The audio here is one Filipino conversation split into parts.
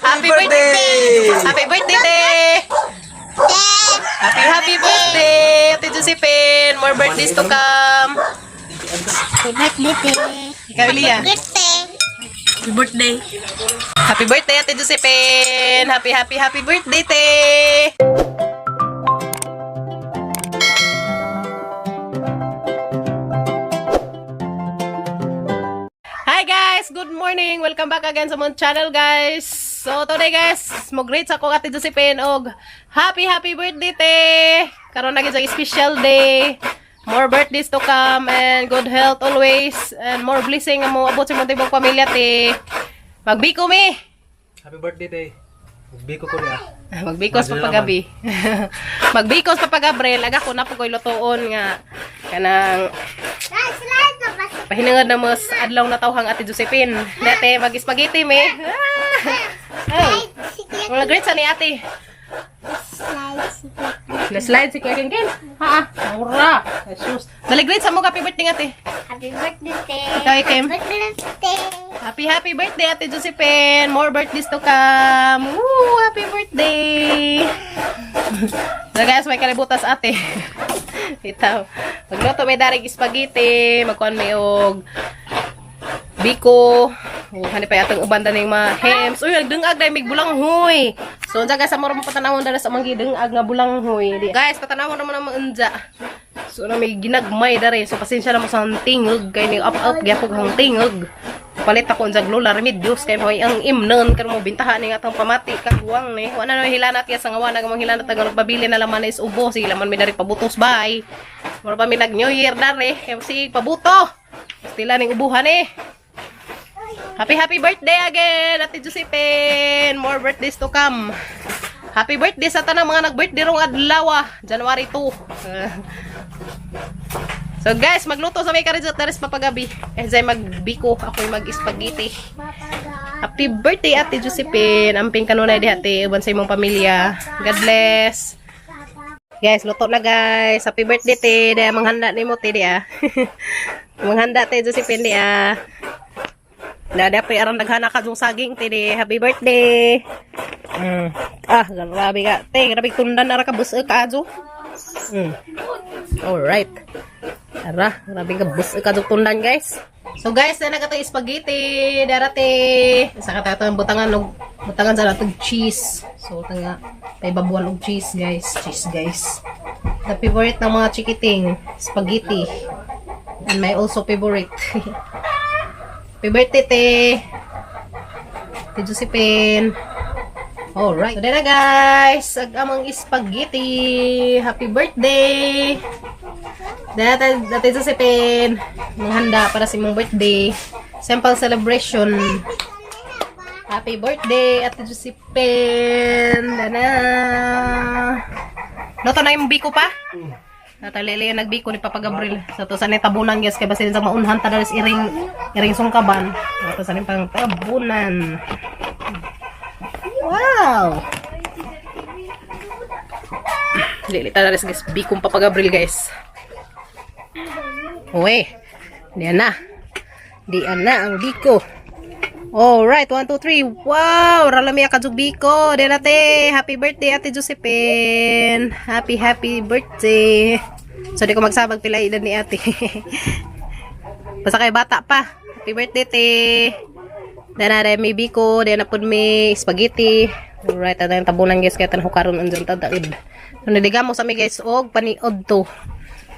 Happy birthday! Happy birthday, te! Happy birthday, Ate Josephine! More birthdays to come! Happy birthday. Ikaw, Elia. Happy birthday. Happy birthday, Ate Josephine! Happy birthday, te! Hi guys! Good morning! Welcome back again sa mong channel, guys! So today guys, mag-greet sa akong Ate Josephine og happy birthday, te! Karon na gyud special day. More birthdays to come and good health always and more blessing ang mo abot sa mong tibong pamilya, te. Magbiko mi! Happy birthday, Tay. Magbiko ko niya. Magbikos pa pagabi. Magbikos pa pagabrel. Aga ko na po ko'y lutoon nga kanang pahinangad na mas adlaw na tawhang Ate Josephine. Dati mag-spaghetti me. Ay. Wala great sa ni Ate. Slide si Kuya Ken. Ha? Mura. Jesus. Dali great sa mo happy birthday Ate. Happy birthday. Ikaw Ikem. Happy birthday Ate Josephine. More birthdays to come. Woo, happy birthday. So guys, may kalibutas ate. Itaw. Magluto may darig spaghetti, magkuhan may og biko. Hani pa atong ubanda ning mga hems. Uy, nagdungag dai mig bulanghoy. So unsa guys, amor mo patanawon dala sa mga gidungag nga bulanghoy. Guys, patanawon naman ang unja. So na may ginagmay dare. So pasensya na mo sa tingog kay ni up gyapog hang tingog. Palit ako unsa glola remedios kay moy ang imnon karon mo bintahan ni atong pamati kagwang ni. Wala na hilanat ya sa ngawan nga hilanat nga pabili na laman is ubo sila man may dari pabutos bay. Mura pa mi nag New Year dare kay si pabuto. Stila ning ubuhan eh. Happy birthday again, Ate Josephine. More birthdays to come. Happy birthday sa tanang mga nag-birthday rong adlaw, January 2. So guys, magluto sa may karizot na rin papagabi. Zay magbiko, ako'y mag-spaghetti. Happy birthday, Ate Josephine. Amping kanunay di ate, uban sa imong pamilya. God bless. Guys, luto na guys. Happy birthday, te. Daya manghanda ni mo, te, di ah. Manghanda, te, Josephine, di ah. Dada pa arang naghana ka yung saging, te, di. Happy birthday. Grabe ka. Te, grabe tundan na ka bus ka, ajo. Alright. Ara, grabe ka bus ka yung tundan, guys. So guys, na nagatong spaghetti darate. Sa katatang butangan sa natong cheese. So tanga may babuan og cheese, guys. Cheese, guys. The favorite ng mga chikiting, spaghetti. And my also favorite. Happy birthday, te. Ate Josephine. Alright. So na guys, amang spaghetti. Happy birthday. Ate Josephine, manghanda para sa imong birthday. Simple celebration. Happy birthday, Ate Josephine. Dana. Luto na yung biko pa? Natalili yung nagbiko ni Papa Gabriel. So to sanay tabunan guys, kaya basta sa maunhan tadalas iring sungkaban. So sanay pang tabunan. Wow! Lili tadalas guys, bikong Papa Gabriel guys. Uwe, diyan na ang biko. Alright, 1, 2, 3. Wow, ralami ka jug biko. Diyan ate, happy birthday Ate Josephine. Happy birthday. So di ko magsabag pila edad ni ate. Basta kay bata pa. Happy birthday, te. Diyan na may biko, diyan na pud may spaghetti. Alright, ada yung tabunan guys, kaya tanong karon andyan tadaid. So nidigamo sa mi guys og paniod to.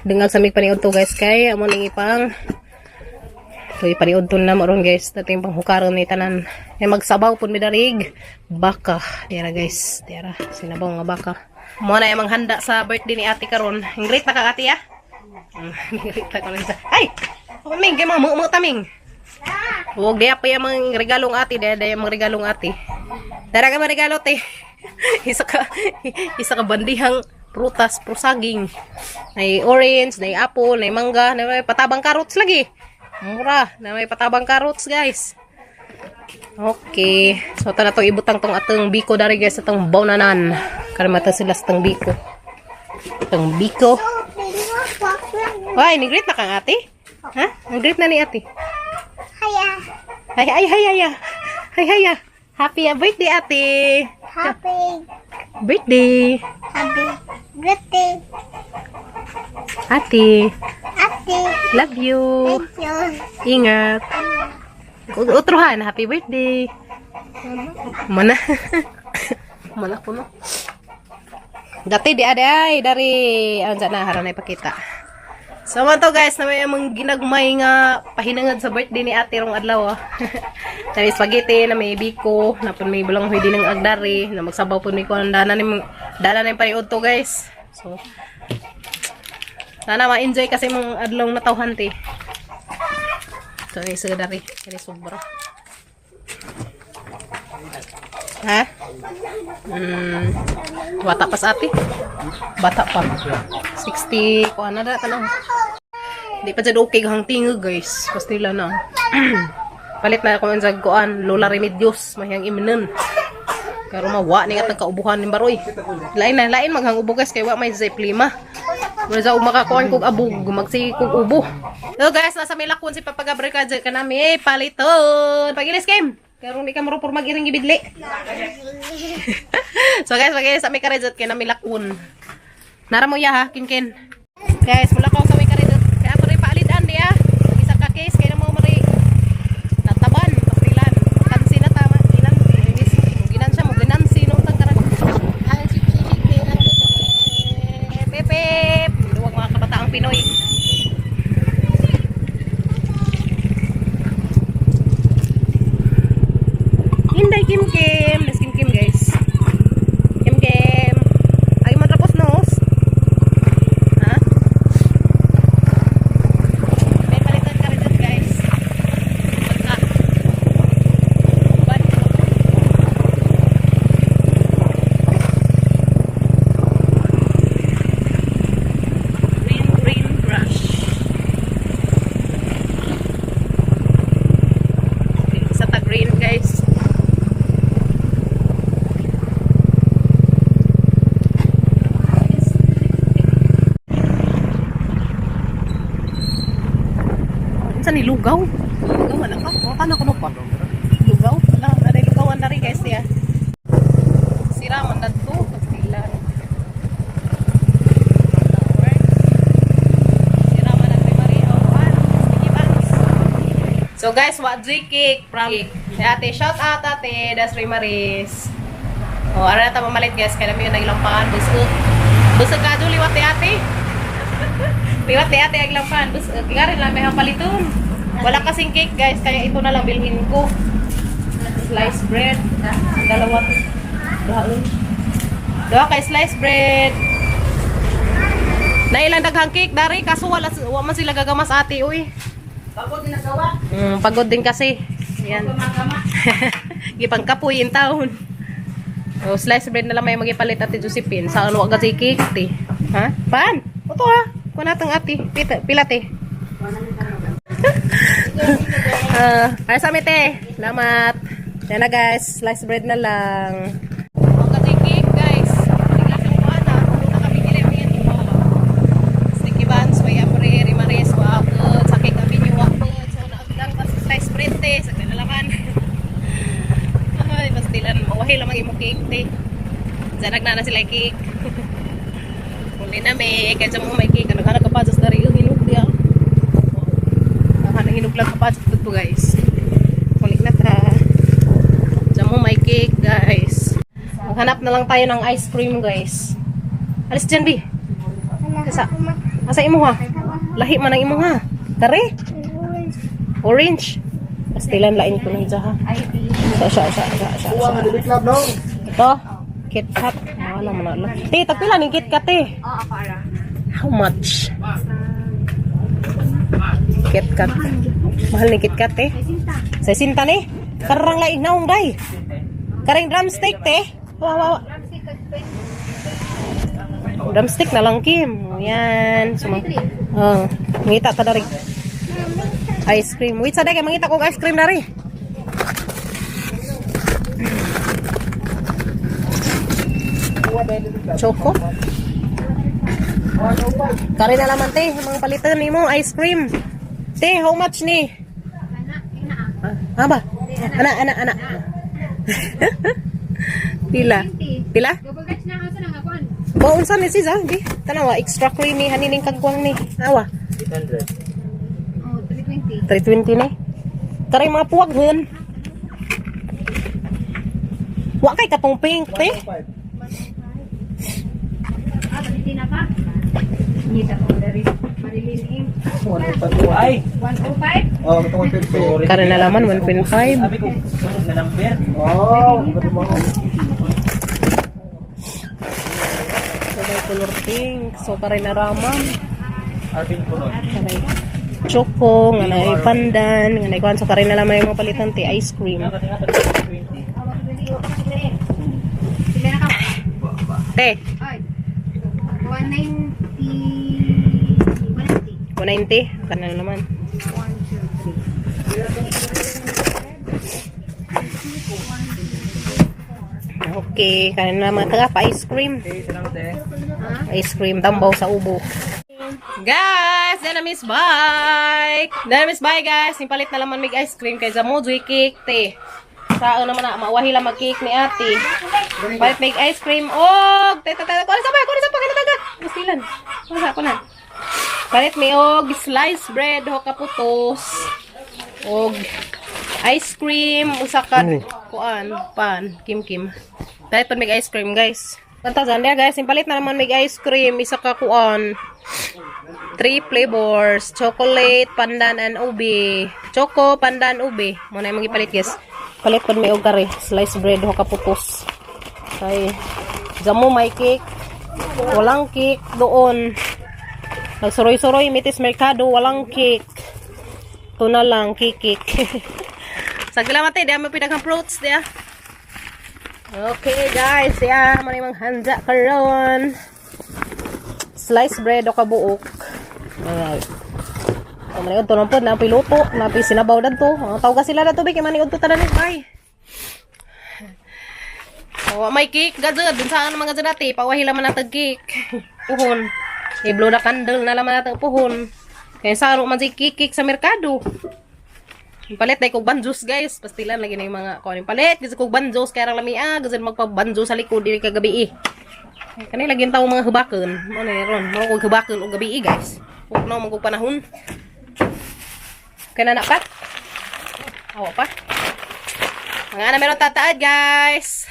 Dengag sa mig paniod to guys, kay amo ning ipang so ipaniod to na moron guys, dating panghukaron ni tanan. Ay magsabaw pud mi darig baka. Dira guys, dira sinabaw nga baka. Mo na imong handa sa birthday ni ate karon. Ingrit na ka ate ah. Ingrit ta ko sa. Ay, ming kay mo taming. Huwag diya pa yung regalong ate, diya yung regalong ate. Dara ka regalo te. isa ka bandihang prutas, prosaging. May orange, may apple, may mangga, may patabang carrots lagi. Mura, na may patabang carrots guys. Okay. So ta na to ibutang tong atong biko dari guys, atong bawnanan. Karamata sila sa tong biko. Tong biko. Ay, ni-greet na kang ate? Ha? Ni-greet na ni ate. Haya. Hay. Happy birthday, ate. Happy Birthday. birthday. Ate. Ate. Love you. Thank you. Ingat. Utrohan, happy birthday. Mana? Mana ko no? Dati di ada ay dari ansa na haranay pakita. So man to guys, na may among ginagmay nga pahinangad sa birthday ni ate rong adlaw. Na may spaghetti, na may biko, na pun may bulang pwede ng agdari, na magsabaw pun may kuan dana ni paniud to guys. So sana ma-enjoy kasi mong adlaw na tawhan ti. So ay sagdari, kani sobra. Ha? Bata pa sa ate. Bata pa. 60 ko na da tanong. Di pa jud okay hang tingog guys. Pastila na. Palit na ako sa kuan Lola Remedios mahiyang imenen. Karo mawa ni at kaubuhan ni baroy. Lain maghang ubo guys kay wa may zay plima. Wala sa makakuan kog abog magsi kog ubo. So guys, nasa milakon si Papa Gabriel ka kanami paliton. Pagilis game. Karo hindi ka marupor mag-iring ibidli. So guys, sa may karejot kay namilakon. Nara mo ya ha, kinkin. Guys, mula ko sa may karejot. Kaya pa rin paalidan di ha. Isa ka case, kaya mo mari. Nataban, papilan. Kansi na tama. Ginan siya mo, ginan sino ang tangkaran. Pepep. Duwag mga kabataang Pinoy. Hinday Kim Kim. Let's Kim Kim guys. Kim Kim. Ay mo tapos nos. Ha? May palitan ka rin dyan guys. Basta. Ban. Green brush. Sa ta green guys. Saan ni lugaw? Lugaw wala ka? O kana kuno pa. Lugaw? Wala, ada lugawan na rin guys ya. Sira man dadto kastilan. Sira man ang primary awan. Sticky buns. So guys, what cake from ate, shout out ate, das Rimaris. Oh, ara na ta mamalit guys, kaya namin yung nagilampahan busog. Busog ka Julie, wate ate. Piwat ni ate ang lampan. Tingnan lang may paliton. Wala kasing cake guys, kaya ito na lang bilhin ko. Slice bread. Dalawa. Dua kay slice bread. Na ilang daghang cake dari kaso wala man sila gagamas ate uy. Pagod din nagawa. Pagod din kasi. Yan. Gipang kapoy in town. Oh, slice bread na lang may magipalit ate Josephine. Saan wag kasi cake ti. Ha? Pan. Oto ha. Kuha natang ati. Pilate. Ay sa te. Salamat. Yan na guys. Slice bread na lang. Ang kasi cake guys. Tingnan sa kuha na. Kung na kami nilipin. Sticky buns. May apre. Rimares. Wapot. Sa cake kami yung wapot. So naagdang kasi slice bread te. Sa kinalaman. Ay, bastilan. Mawahil lang mag-imo cake te. Zanag na sila cake. Muli na may kaya mo may cake. Naghanap ka pa sa dari yung hinug diya. Naghanap hinug lang ka pa sa ito guys. Muli na ta. Diyan mo may cake guys. Maghanap na lang tayo ng ice cream guys. Alis dyan bi. Asa imo ha? Lahi man ang imo ha? Kare? Orange. Pastilan lain ko lang dyan ha. Sa. Ito. KitKat. Ano man na. Te, tagpila ni KitKat eh. How much? KitKat. Mahal ni KitKat eh. 60 ni. Karang lain naong day. Karang drumstick te. Wow. Drumstick na lang Kim. Yan. Mangita ta dari. Ice cream. Wait sa day kay mangita kog ice cream dari. Choco. Kari na laman te, mga palitan ni mo ice cream. Te, how much ni? Ba? Ana. Pila? Pila? Double Dutch na asa nang akuan. Baunsan ni sis, di? Tanawa, extra creamy, hanining kagwang ni. Awa, 800. Oh, 320. 320 ni. Karay mga puwag hun. Wa kay katong pink, te. Ah, hindi na pa. Hindi ta ko dari Marilyn Ing. Ay! 105. Oh, ito 150. Karay na laman, 1.5. Sabi ko, sunod na number. Oh, Sabay color pink. So, karay na raman. Arvin Punon. Karay choco, nga na pandan, nga na ikuan. So, karay na laman yung mga palitan, te. Ice cream. Sila na ka. Te, Ay. 190. 190. Karay na naman. 1, 2, 3. Okay, karay na naman. Taga pa ice cream. Okay, salamat eh. Ice cream, tambaw sa ubo. Guys, Dynamics bike! Dynamics bike guys, nipalit na naman mig ice cream kay Zamojoy cake, te. Saan naman na, mawahi lang mag-cake ni ate. Palit mig ice cream, og! Kuha na sabay, kinataga! Gustilan. Kuha na. Palit mi og sliced bread, ho kaputos. Og ice cream, usa ka, kuan, pan, kim. Palit pa mig ice cream guys. Kantasan niya guys, impalit na naman may ice cream, isa ka kuan. 3 flavors, chocolate, pandan, and ube. Choco, pandan, ube. Muna yung magipalit guys. Palit pa may og kare, sliced bread ho kaputos. Kay Jamo may cake. Walang cake doon. Nagsuroy-suroy mitis merkado, walang cake. Ito na lang, cake. Saglamat eh, di mo pinaghang fruits dia. Okay guys, yan man yung handa karon. Sliced bread o kabuok. Alright. Maniod to nampod na piluto, na sinabaw dadto. Tawag sila na tubig, maniod to tanan bay. Oh, may cake gazad, dun saan mga gazad natin, pawahi laman natag cake. Puhon. I-blow na candle na laman natag puhon. Kaya saro man si cake sa merkado. Palit na kog banjos guys, pastilan lagi na yung mga kunin palit kasi kog banjos kaya lang lamia kasi magpabanjos sa likod diri kagabi kanay lagi tawo mga hubakon mo na ron mo kog hubakon og gabi guys ug no magog panahon kana na pat awa pa mga na meron tataad guys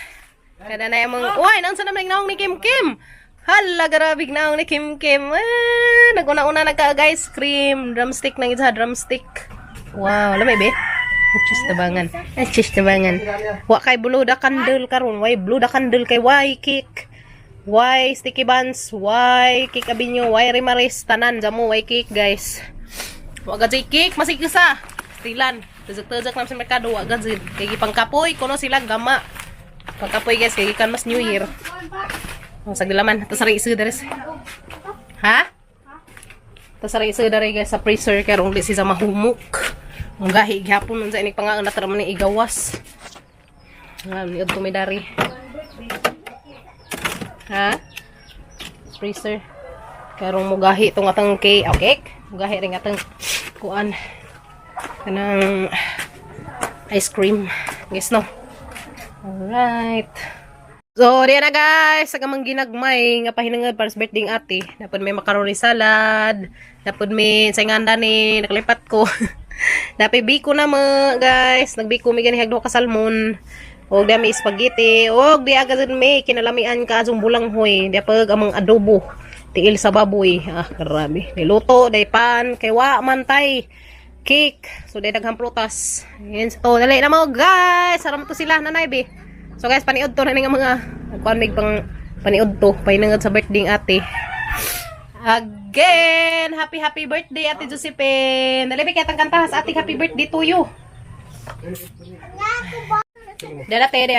kada na yung mga uy nang sa naman naong ni Kim hala garabig naong ni Kim naguna-una nagka guys cream drumstick nang isa drumstick. Wow, lamay be. Chis tabangan. Wa kay blue da candle karon, why blue da candle kay why cake. Why sticky buns, why cake abinyo, why rimaris tanan jamo why cake guys. Wa gajay cake masigisa. Stilan, tuzak-tuzak nam sa merkado wa gajay. Kay pangkapoy kuno sila gama. Pangkapoy guys kay kan mas New Year. Oh, sagilaman, to sari isu deres. Ha? To sari isu dari guys sa freezer karong di siya mahumok. Ang gahi gihapon nun sa inig pangang nataraman ni igawas. Niod tumidari. Ha? Freezer. Karong mo gahi itong atang cake. Mo gahi rin atang kuan. Kanang ice cream. Guys no? Alright. So, diyan na guys. Sagamang ginagmay nga pahinangad para sa birthday ng ate. Napod may macaroni salad. Napod may sayanganda ni nakalipat ko. Dapat biko na mo guys. Nagbiko may ganihag do ka salmon. Og dami spaghetti. Og di agad may kinalamian ka asong bulanghoy. Dapat amang adobo. Tiil sa baboy. Ah, grabe. Niluto, day pan. Kay wa man tay. Cake. So, day daghang prutas. Yan. So, dali na mo guys. Saram to sila nanay be. So guys, paniod to na nga mga. Kuan mig pang paniod to. Pahinangad sa birthday ng ate. Again, happy birthday Ate Josephine. Dali ba kitang kanta sa ate happy birthday to you. Dala tere.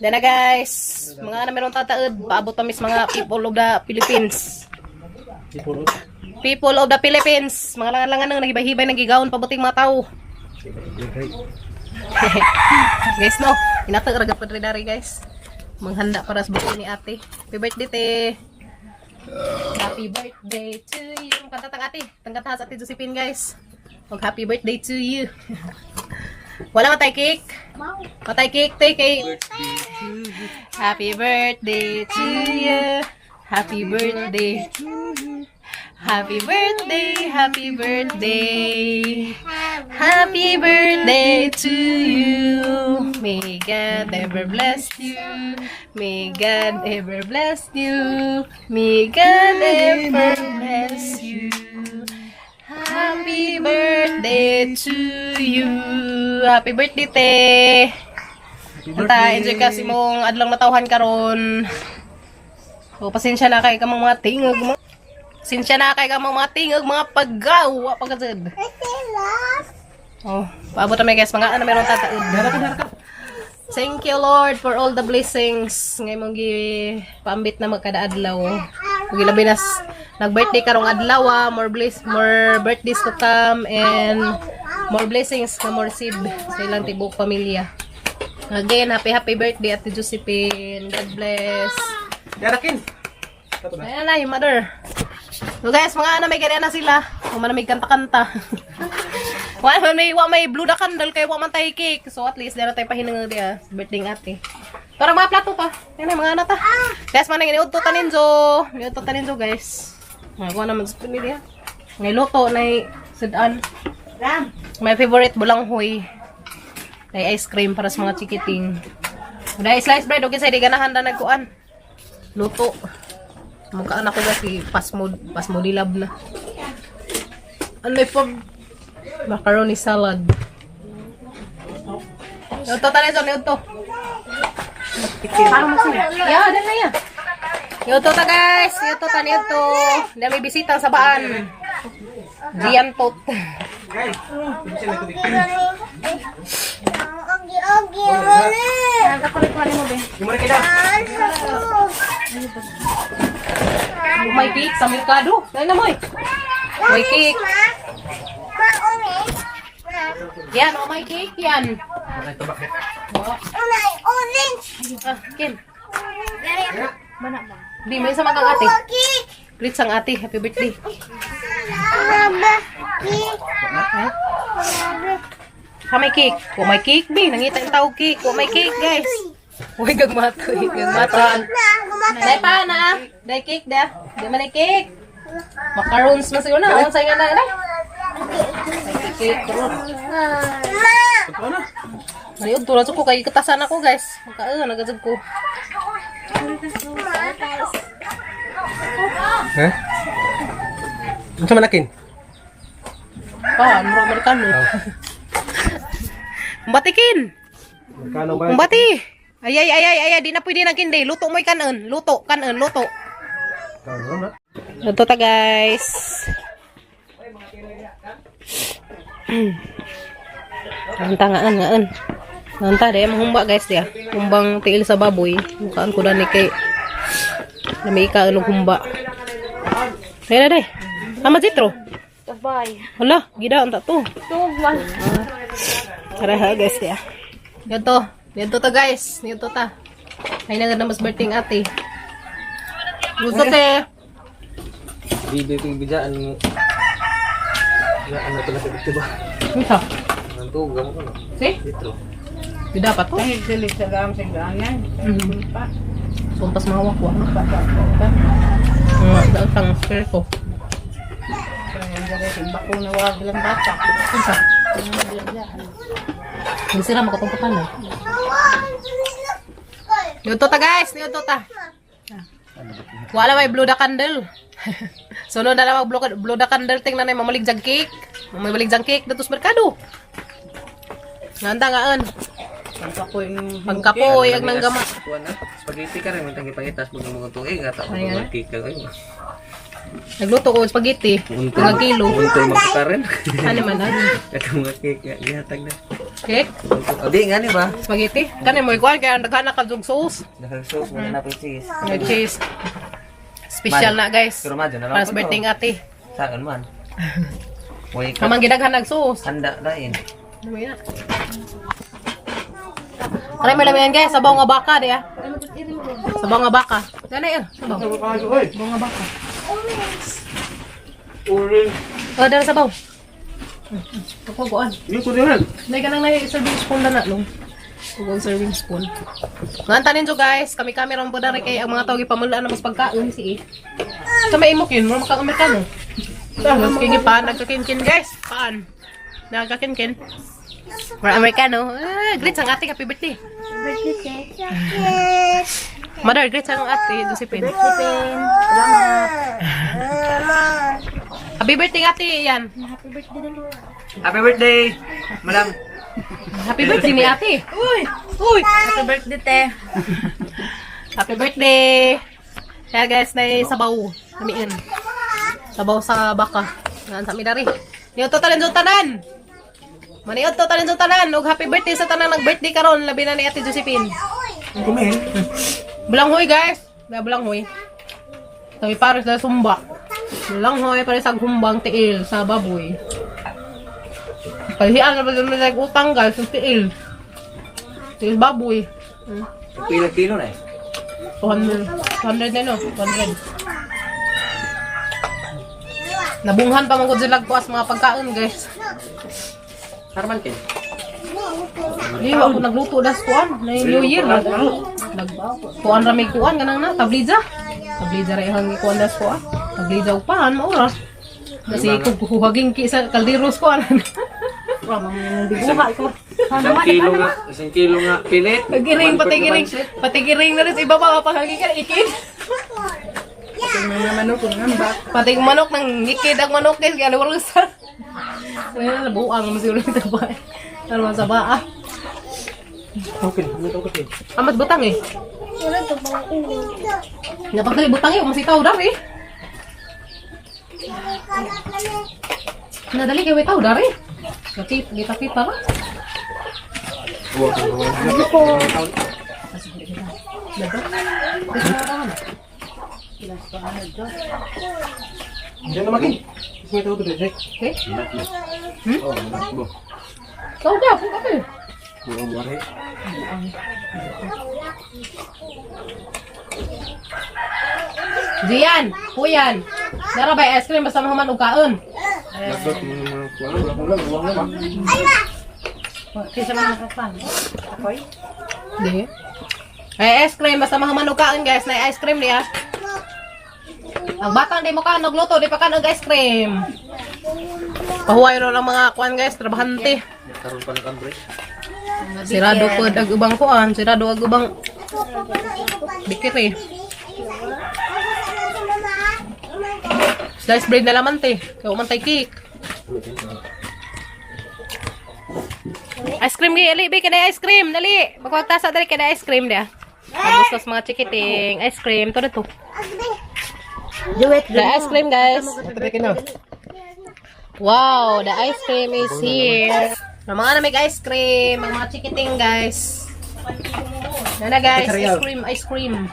Dala guys, mga na meron tataod, paabot pa mis mga people of the Philippines. People of the Philippines. Mga langan-langan nang nagibay-hibay nagigawon pabuting mga tao. Guys no, inatag ragat pa dari guys. Manghanda para sa birthday ni ate. Happy birthday te. Happy birthday to you. Kanta tang ate. Tangkata sa ate Josephine guys. Og happy birthday to you. Wala matay cake? Matay cake, tay cake. Happy birthday to you. Happy birthday. Happy birthday, happy birthday. Happy birthday to you. May God ever bless you. May God ever bless you. May God ever bless you. Happy birthday to you. Happy birthday, te. Anta, enjoy kasi mong adlang natawhan karon. O, pasensya na kay kamang mga tingog. Pasensya na kay kamang mga tingog, mga paggawa, pagkasad. Oh, paabot na may guys, mga ano meron tataod. Thank you Lord for all the blessings. Ngay mong paambit na magkadaadlaw. Ug labi nas nag-birthday karong adlaw, more birthdays to come and more blessings na mo receive sa ilang tibok pamilya. Again, happy birthday Ate Josephine. God bless. Darakin. Ayan na, yung mother. So guys, mga ano may ganyan na sila. Kung man may kanta-kanta. Wa may blue na candle kay wa man tayo cake. So at least dara tayo pahinang dia birthday ng ate. Parang mga plato pa. Yan mga ana ta. Guys, man nang iniudto taninjo. Iniudto taninjo guys. Mga naman sa pamilya. Ngay luto na sudan. My favorite bulanghoy. Nay ice cream para sa mga chikiting. Dahil slice bread okay sa di ganahan na nagkuan. Luto. Mukha anak ko kasi pasmo dilab na. Ano may pag macaroni salad. Ito tayo ito. Ano mas niya? Yeah, dan na yan. Ito ta guys. Ito ta nito. Na may bisita sa baan. Gian tot. Guys, bisa na tubig. Gimana kita? May cake sa merkado. Dahil na mo eh. May cake. Yan, oh, may cake yan. Ah, Ken. Di, may isa makang ate. Greet sang ate. Happy birthday. Ha, may cake. O, may cake, be. Nangita yung tao cake. O, may cake, guys. Uy, gagmato. Gagmato. Dahil pa na. Dahil cake, dah. Dahil man cake. Macarons na siguro na. Ang sayo na. Cake. Ayun, tulad ko. Kaya katasan ako, guys. Nagasag ko. Hah? Ano manakin? Pa, ano Amerikano? Batikin. Kano ba? Bati. Ay, di na pwede na kindi. Luto mo'y kanon. Luto. Kano na? Luto ta, guys. Ngaan. Nanta, dahil mahumba, guys, dia. Humbang tiil sa baboy. Mukhaan ko na ni kay. Nami ika, anong humba. Dahil. Tama, Zitro. Sabay. Hala, gida, anta to. Tuwan. Tara ha, guys, dia. Dito ta, guys. Dito ta. Ay na mas birthday ng ate. Gusto te. Video yung bidaan mo. Ano talaga dito ba? Ito. Ang tuga mo ko no? See? Dito. Di dapat to. Ay, silig sa gam sa ganyan. Sumpas mawak-wak. Daan tang spirito. Bako na wag lang bata. Isa. Hindi sila makatungkutan na. Dito ta, guys. Dito ta. Wala may blue da candle. Sunod na lang blue da candle. Tingnan na yung mamaligjang cake. Mamaligjang cake dito sa merkado. Nanda ngaan. Pangkapoy, ang nanggama. Kuha na. Spaghetti ka rin. May tangi-pangitas. Mga mga tuig. At ako Ayan. mga cake ka. Nagluto ko spaghetti. 1 kilo. Untoy magkaka rin. Ano man, At mga cake. Ihatag na. cake? O di nga ni ba? Spaghetti? Kanin mo ikuan kaya naghanak ka jug sauce. Dahil sauce mo na cheese. May cheese. Special na, guys. Pero madyan na lang Para po sa birthday to. ng ate. Saan man? Huwag ka. Kamang gidaghan nag sauce. Handa lain. Ano ba yan? Aray mo lang yan, guys. Sabaw nga baka, diya. Sabaw nga baka. Gana yan. Sabaw. Sabaw nga baka. Orange. O, dala sabaw. Pagkuhan. Yung kuliran. Nay ka nang serving spoon na nung. Huwag serving spoon. Ngantanin nyo guys, kami ron po na rin kay ang mga tawag ipamula na mas pagkaon si sa may imok yun, mga makang-Amerikano. Mas kingipan, nagkakinkin guys. Paan? Nagkakinkin. Mga Amerikano. Great ang ate, happy birthday. Mother, great ang ate, Josephine. Salamat. Happy birthday ate, yan. Happy birthday, madam. Happy birthday ni ate. Uy! Uy! Happy birthday, te. Happy birthday! Kaya guys, na sabaw. Namiin. Sabaw sa baka. Naan sa midari. Niyo to tanan tanan. Maniot to tanan. Og happy birthday sa tanan nag-birthday karon, labi na ni Ate Josephine. Kumain. Bulanghoy guys. Na bulanghoy. Tawi pares na sumba. Bulanghoy pares sa humbang tiil sa baboy. Paghian na ba naman nag-utang guys, sa tiil. Tiil baboy. Pila kilo na eh. 200 na no? 200. Nabunghan pa mga sila ko as mga pagkaon guys. Sarman kin. Di ako nagluto das kuan na New Year. Kuan ra may kuan ganang na tabliza. Tabliza ra ihang kuan das kuan. Tabliza upahan maura. Kasi kuhaging ki sa kalderos kuan. Isang kilo nga pilit. Giring pati giring na rin sa iba pa pahagi ka ikid. Pati yung manok nang ngikid ang manok guys, kaya nawarusan. Kaya nabuang mo siguro ito ba? Ano sa baa? Okay, okay. Amat butang eh. Napagdali butang eh, masitaw dari. Nadali kayo itaw dari. Kita ba? Diyan na makin. May tawag dito. Okay? Oh, bo. Kau dah, pun apa? Buang bare. Dian, Puyan. Nara ba ice cream basta mahaman og kaon? Dapat mga Kisa man nakapan. Ako'y? Di. Ay ice cream basta mahaman og kaon guys, na ice cream niya. Ang batang di mo ka nagluto, di pa ka ice cream. Pahuway ro lang mga kuan guys, trabahante. karon pa nag-break. Sirado po ag ubang kuan, sirado ag ubang bikiri. Slice bread na laman te, kaya umantay cake. Ice cream gi, ali, bi kada ice cream, dali. Pagwagtasa dali kada ice cream dia. Tapos mga chikiting, ice cream to dito. The ice cream guys. Wow, the ice cream is here. Mga namig ice cream, mga chikiting guys. Nana guys, ice cream.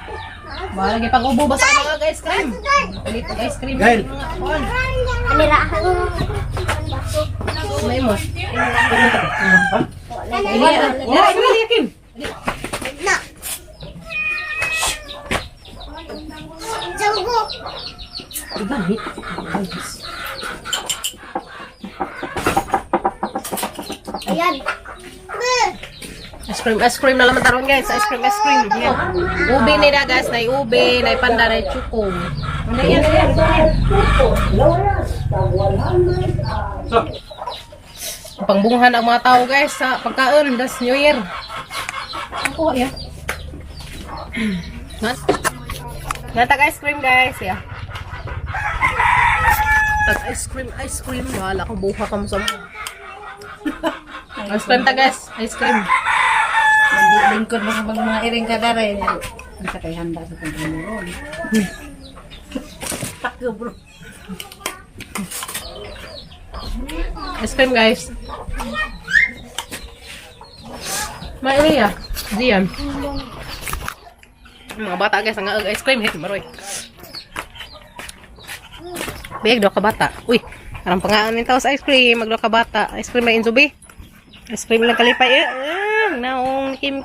Wala lagi pag-ubo basta mga ice cream. Palit og ice cream. Gail. May mo. Ini yakin. Ayan. Ice cream na lang taron guys. Ice cream. Yan. Ube ni na guys, na ube, na panda, na chuko. Ano yan? Pangbunghan ang mga tao guys sa pagkaon das New Year. Ako ya. Natag ice cream guys ya. Tag ice cream. Wala ko buha ka mo sa mga. Ice cream ta guys, ice cream. Lingkod mo sa mga iring ka dara. Ang sakay handa sa pagkamuron. Takyo bro. Ice cream guys. May ya. Diyan. Mga bata guys, ang ice cream hit maroy. Big do ka bata. Uy, arang pangaan ni tao sa ice cream, magdo ka bata. Ice cream na inzubi. Ice cream lang kalipay. Naong Kim.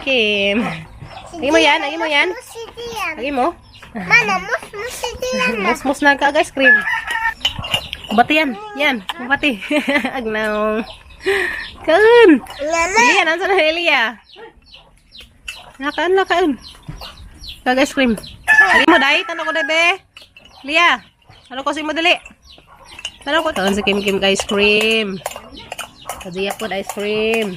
Lagi mo yan. Lagi mo. Mana, mus-mus ito yan. Mus na ka ice cream. Bati yan. Yan. Bati. Agnaw. Kaun. Elia, nansa na Elia? Nakaun. Kag ice cream. Dali mo, day. Tanong ko, bebe. Elia. Ano ko si mo, dali. Tanong ko. Kaun si Kim Kim ka ice cream. Kadiya po ice cream.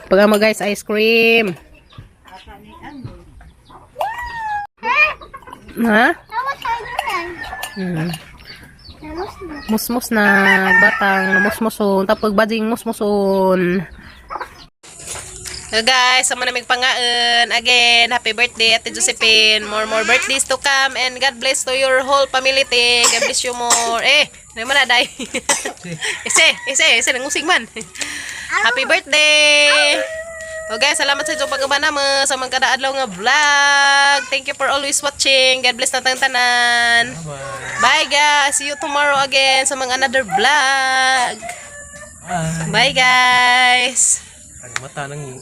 Pagka mo guys, ice cream. Ha? Musmus na batang musmuson tapos bading musmuson. So guys, sama namig pangaan again. Happy birthday Ate Josephine. More birthdays to come and God bless to your whole family. God bless you more. Ano man na day? Ese nangusig man. Happy birthday. Okay, salamat sa inyong pag-ubana mo sa mga kadaadlaw nga vlog. Thank you for always watching. God bless na tanan. Bye guys. See you tomorrow again sa mga another vlog. Bye guys. Mata nang